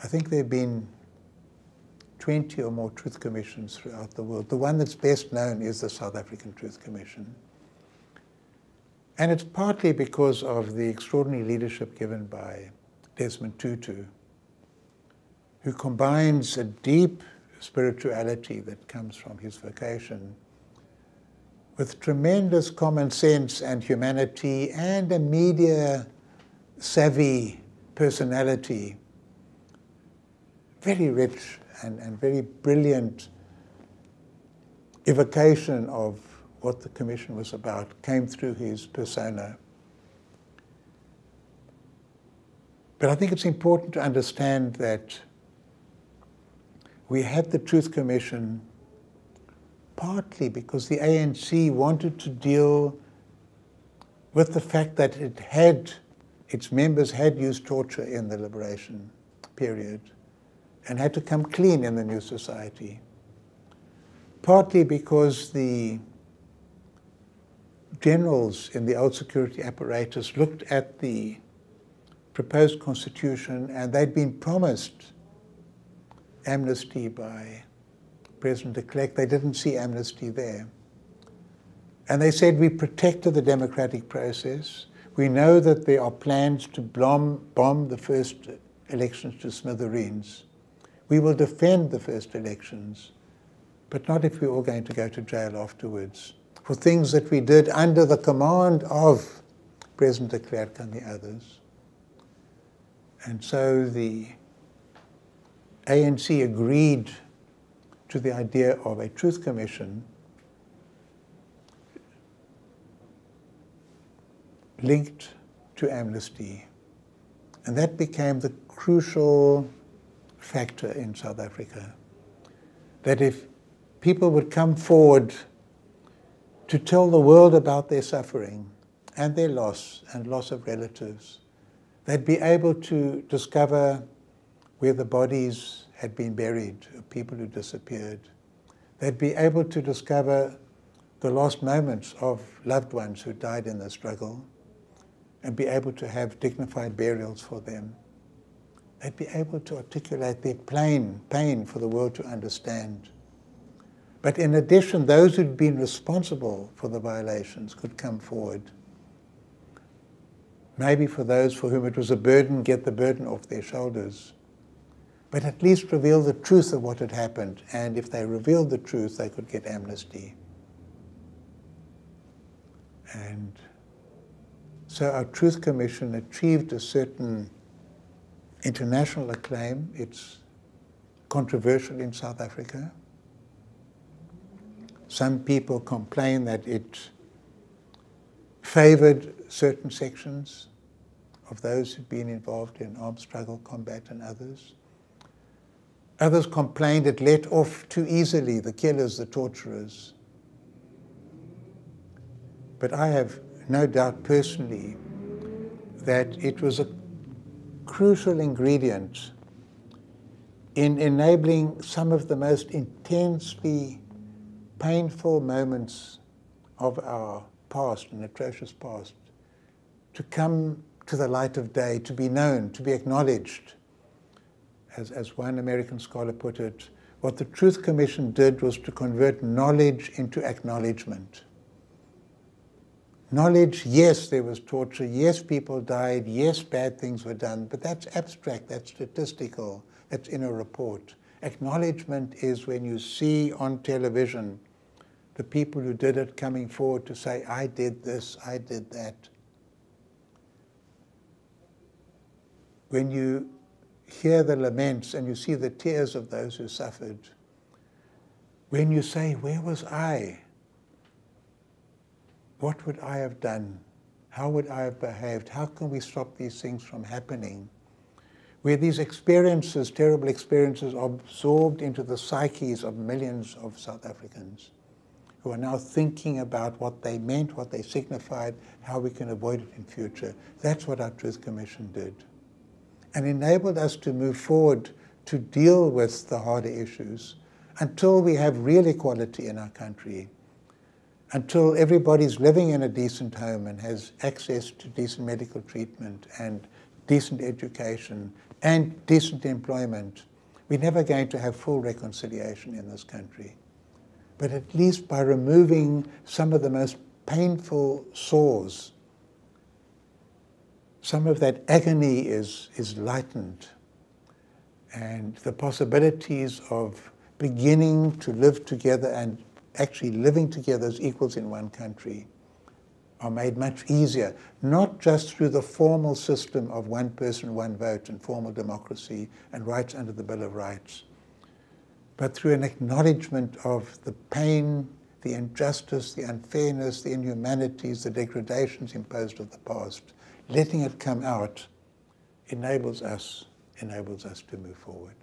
I think there have been 20 or more truth commissions throughout the world. The one that's best known is the South African Truth Commission. And it's partly because of the extraordinary leadership given by Desmond Tutu, who combines a deep spirituality that comes from his vocation with tremendous common sense and humanity and a media-savvy personality. Very rich and very brilliant evocation of what the Commission was about came through his persona. But I think it's important to understand that we had the Truth Commission partly because the ANC wanted to deal with the fact that its members had used torture in the liberation period and had to come clean in the new society. Partly because the generals in the old security apparatus looked at the proposed constitution and they'd been promised amnesty by President de Klerk. They didn't see amnesty there. And they said, we protected the democratic process. We know that there are plans to bomb the first elections to smithereens. We will defend the first elections, but not if we're all going to go to jail afterwards for things that we did under the command of President de Klerk and the others. And so the ANC agreed to the idea of a Truth Commission linked to amnesty. And that became the crucial factor in South Africa. That if people would come forward to tell the world about their suffering and their loss and loss of relatives, they'd be able to discover where the bodies had been buried of people who disappeared. They'd be able to discover the lost moments of loved ones who died in the struggle and be able to have dignified burials for them. They'd be able to articulate their pain for the world to understand. But in addition, those who'd been responsible for the violations could come forward. Maybe for those for whom it was a burden, get the burden off their shoulders. But at least reveal the truth of what had happened. And if they revealed the truth, they could get amnesty. And so our Truth Commission achieved a certain international acclaim. It's controversial in South Africa. Some people complain that it favored certain sections of those who'd been involved in armed struggle, combat, and others. Others complained it let off too easily the killers, the torturers. But I have no doubt personally that it was a crucial ingredient in enabling some of the most intensely painful moments of our past, an atrocious past, to come to the light of day, to be known, to be acknowledged. As one American scholar put it, what the Truth Commission did was to convert knowledge into acknowledgement. Knowledge, yes, there was torture, yes, people died, yes, bad things were done, but that's abstract, that's statistical, that's in a report. Acknowledgement is when you see on television the people who did it coming forward to say, I did this, I did that. When you hear the laments and you see the tears of those who suffered, when you say, where was I? What would I have done? How would I have behaved? How can we stop these things from happening? Where these experiences, terrible experiences, are absorbed into the psyches of millions of South Africans who are now thinking about what they meant, what they signified, how we can avoid it in future. That's what our Truth Commission did. And enabled us to move forward to deal with the harder issues until we have real equality in our country, until everybody's living in a decent home and has access to decent medical treatment and decent education, and decent employment, we're never going to have full reconciliation in this country. But at least by removing some of the most painful sores, some of that agony is lightened, and the possibilities of beginning to live together and actually living together as equals in one country are made much easier, not just through the formal system of one person, one vote and formal democracy and rights under the Bill of Rights, but through an acknowledgement of the pain, the injustice, the unfairness, the inhumanities, the degradations imposed of the past. Letting it come out enables us to move forward.